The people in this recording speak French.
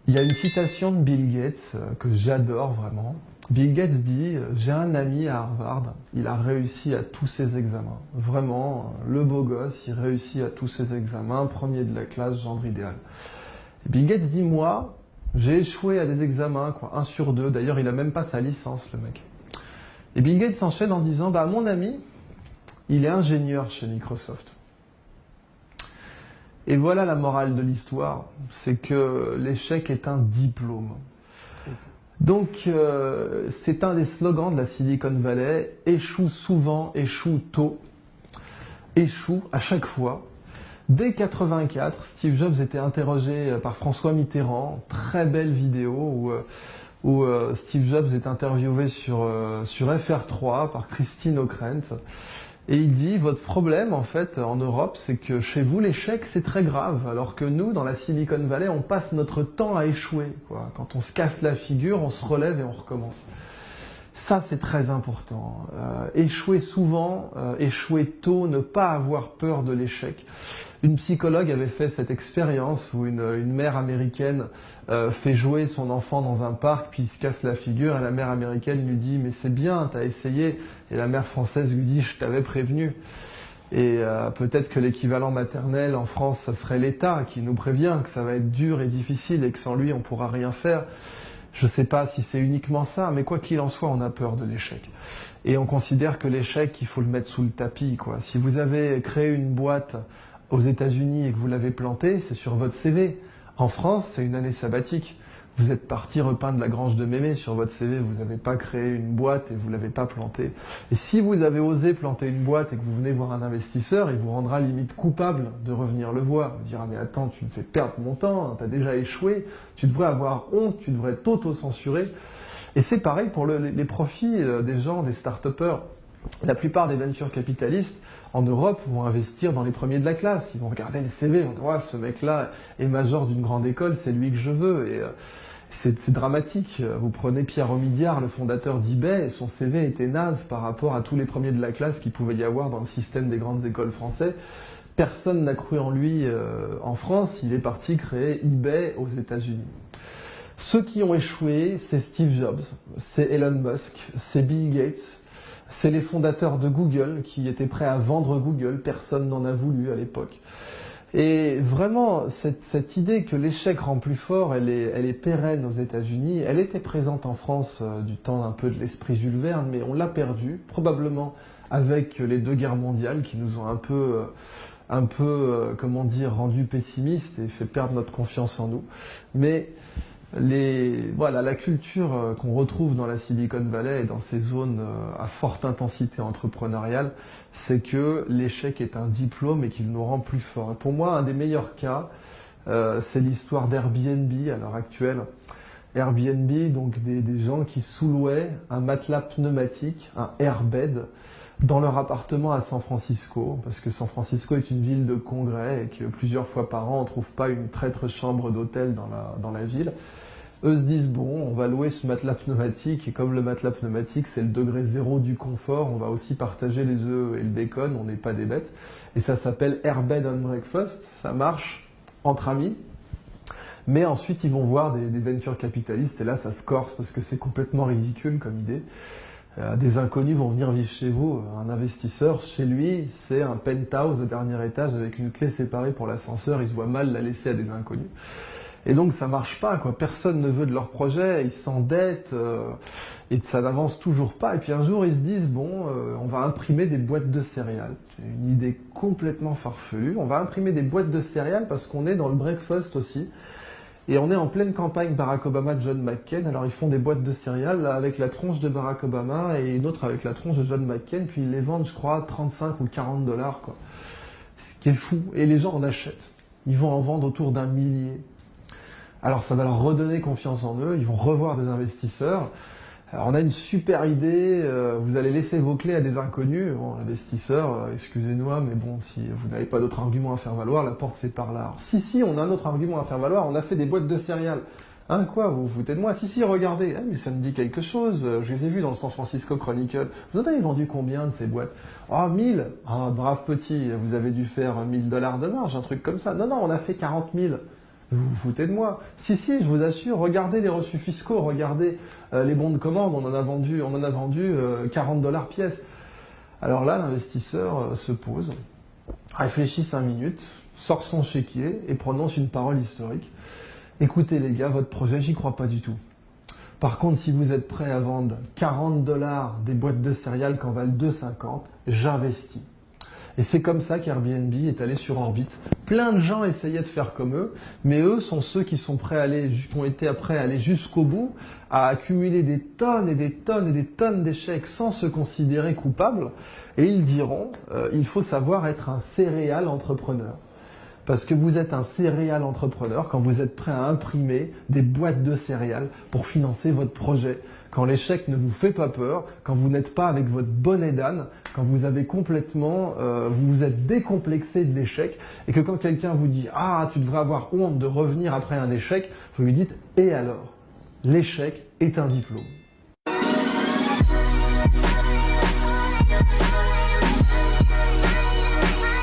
Il y a une citation de Bill Gates que j'adore vraiment. Bill Gates dit: j'ai un ami à Harvard, il a réussi à tous ses examens. Vraiment, le beau gosse, il réussit à tous ses examens, premier de la classe, genre idéal. Et Bill Gates dit: moi, j'ai échoué à des examens, quoi, 1 sur 2. D'ailleurs, il a même pas sa licence, le mec. Et Bill Gates s'enchaîne en disant: bah, mon ami, il est ingénieur chez Microsoft. Et voilà la morale de l'histoire, c'est que l'échec est un diplôme. Donc, c'est un des slogans de la Silicon Valley: échoue souvent, échoue tôt, échoue à chaque fois. Dès 84, Steve Jobs était interrogé par François Mitterrand, très belle vidéo où Steve Jobs est interviewé sur FR3 par Christine O'Krent. Et il dit: votre problème en fait en Europe, c'est que chez vous l'échec c'est très grave, alors que nous dans la Silicon Valley on passe notre temps à échouer, quoi. Quand on se casse la figure, on se relève et on recommence. Ça c'est très important. Échouer souvent, échouer tôt, ne pas avoir peur de l'échec. Une psychologue avait fait cette expérience où une mère américaine fait jouer son enfant dans un parc, puis il se casse la figure, et la mère américaine lui dit: mais c'est bien, t'as essayé. Et la mère française lui dit: je t'avais prévenu. Et peut-être que l'équivalent maternel en France, ça serait l'État qui nous prévient que ça va être dur et difficile et que sans lui on pourra rien faire. Je ne sais pas si c'est uniquement ça, mais quoi qu'il en soit, on a peur de l'échec. Et on considère que l'échec, il faut le mettre sous le tapis, quoi. Si vous avez créé une boîte aux États-Unis et que vous l'avez plantée, c'est sur votre CV. En France, c'est une année sabbatique. Vous êtes parti repeindre la grange de Mémé sur votre CV, vous n'avez pas créé une boîte et vous ne l'avez pas plantée. Et si vous avez osé planter une boîte et que vous venez voir un investisseur, il vous rendra limite coupable de revenir le voir. Il dira: mais attends, tu me fais perdre mon temps, tu as déjà échoué, tu devrais avoir honte, tu devrais t'auto-censurer. Et c'est pareil pour les profits des gens, des start-upers. La plupart des venture capitalistes en Europe vont investir dans les premiers de la classe. Ils vont regarder le CV, ils vont dire: ouais, ce mec-là est major d'une grande école, c'est lui que je veux. Et c'est dramatique. Vous prenez Pierre Omidyar, le fondateur d'eBay, et son CV était naze par rapport à tous les premiers de la classe qu'il pouvait y avoir dans le système des grandes écoles français. Personne n'a cru en lui en France, il est parti créer eBay aux États-Unis. Ceux qui ont échoué, c'est Steve Jobs, c'est Elon Musk, c'est Bill Gates, c'est les fondateurs de Google qui étaient prêts à vendre Google, personne n'en a voulu à l'époque. Et vraiment, cette idée que l'échec rend plus fort, elle est pérenne aux États-Unis. Elle était présente en France du temps un peu de l'esprit Jules Verne, mais on l'a perdue, probablement avec les 2 guerres mondiales qui nous ont comment dire, rendus pessimistes et fait perdre notre confiance en nous. Mais voilà, la culture qu'on retrouve dans la Silicon Valley et dans ces zones à forte intensité entrepreneuriale, c'est que l'échec est un diplôme et qu'il nous rend plus forts. Et pour moi, un des meilleurs cas, c'est l'histoire d'Airbnb à l'heure actuelle. Airbnb, donc des gens qui sous-louaient un matelas pneumatique, un airbed, dans leur appartement à San Francisco, parce que San Francisco est une ville de congrès et que plusieurs fois par an, on ne trouve pas une traître chambre d'hôtel dans la ville. Eux se disent: bon, on va louer ce matelas pneumatique, et comme le matelas pneumatique, c'est le degré zéro du confort, on va aussi partager les œufs et le bacon, on n'est pas des bêtes. Et ça s'appelle Airbed and Breakfast, ça marche entre amis. Mais ensuite, ils vont voir des venture capitalistes, et là, ça se corse, parce que c'est complètement ridicule comme idée. Des inconnus vont venir vivre chez vous. Un investisseur, chez lui, c'est un penthouse de dernier étage avec une clé séparée pour l'ascenseur. Il se voit mal la laisser à des inconnus. Et donc ça marche pas, quoi. Personne ne veut de leur projet, ils s'endettent et ça n'avance toujours pas. Et puis un jour ils se disent: bon, on va imprimer des boîtes de céréales. C'est une idée complètement farfelue. On va imprimer des boîtes de céréales parce qu'on est dans le breakfast aussi. Et on est en pleine campagne Barack Obama-John McCain. Alors ils font des boîtes de céréales là, avec la tronche de Barack Obama et une autre avec la tronche de John McCain. Puis ils les vendent, je crois, 35 ou 40 dollars, quoi. Ce qui est fou. Et les gens en achètent. Ils vont en vendre autour d'1 millier. Alors ça va leur redonner confiance en eux, ils vont revoir des investisseurs. Alors on a une super idée, vous allez laisser vos clés à des inconnus. Bon, l'investisseur, excusez-moi, mais bon, si vous n'avez pas d'autre argument à faire valoir, la porte c'est par là. Alors, si, on a un autre argument à faire valoir, on a fait des boîtes de céréales. Hein, quoi, vous vous foutez de moi? Si, regardez, mais ça me dit quelque chose, je les ai vus dans le San Francisco Chronicle. Vous en avez vendu combien de ces boîtes? Oh, 1000. Ah, brave petit, vous avez dû faire 1000 dollars de marge, un truc comme ça. Non, on a fait 40 000. Vous vous foutez de moi. Si, je vous assure, regardez les reçus fiscaux, regardez les bons de commande, on en a vendu 40 $ pièce. Alors là, l'investisseur se pose, réfléchit 5 minutes, sort son chéquier et prononce une parole historique. Écoutez les gars, votre projet, j'y crois pas du tout. Par contre, si vous êtes prêt à vendre 40 $ des boîtes de céréales qui en valent 2,50, j'investis. Et c'est comme ça qu'Airbnb est allé sur orbite. Plein de gens essayaient de faire comme eux, mais eux sont ceux qui sont prêts à aller, qui ont été prêts à aller jusqu'au bout, à accumuler des tonnes et des tonnes et des tonnes d'échecs sans se considérer coupables. Et ils diront, il faut savoir être un céréal entrepreneur. Parce que vous êtes un céréal entrepreneur quand vous êtes prêt à imprimer des boîtes de céréales pour financer votre projet. Quand l'échec ne vous fait pas peur, quand vous n'êtes pas avec votre bonnet d'âne, quand vous avez complètement, vous vous êtes décomplexé de l'échec et que quand quelqu'un vous dit « Ah, tu devrais avoir honte de revenir après un échec », vous lui dites « Et alors ?» L'échec est un diplôme.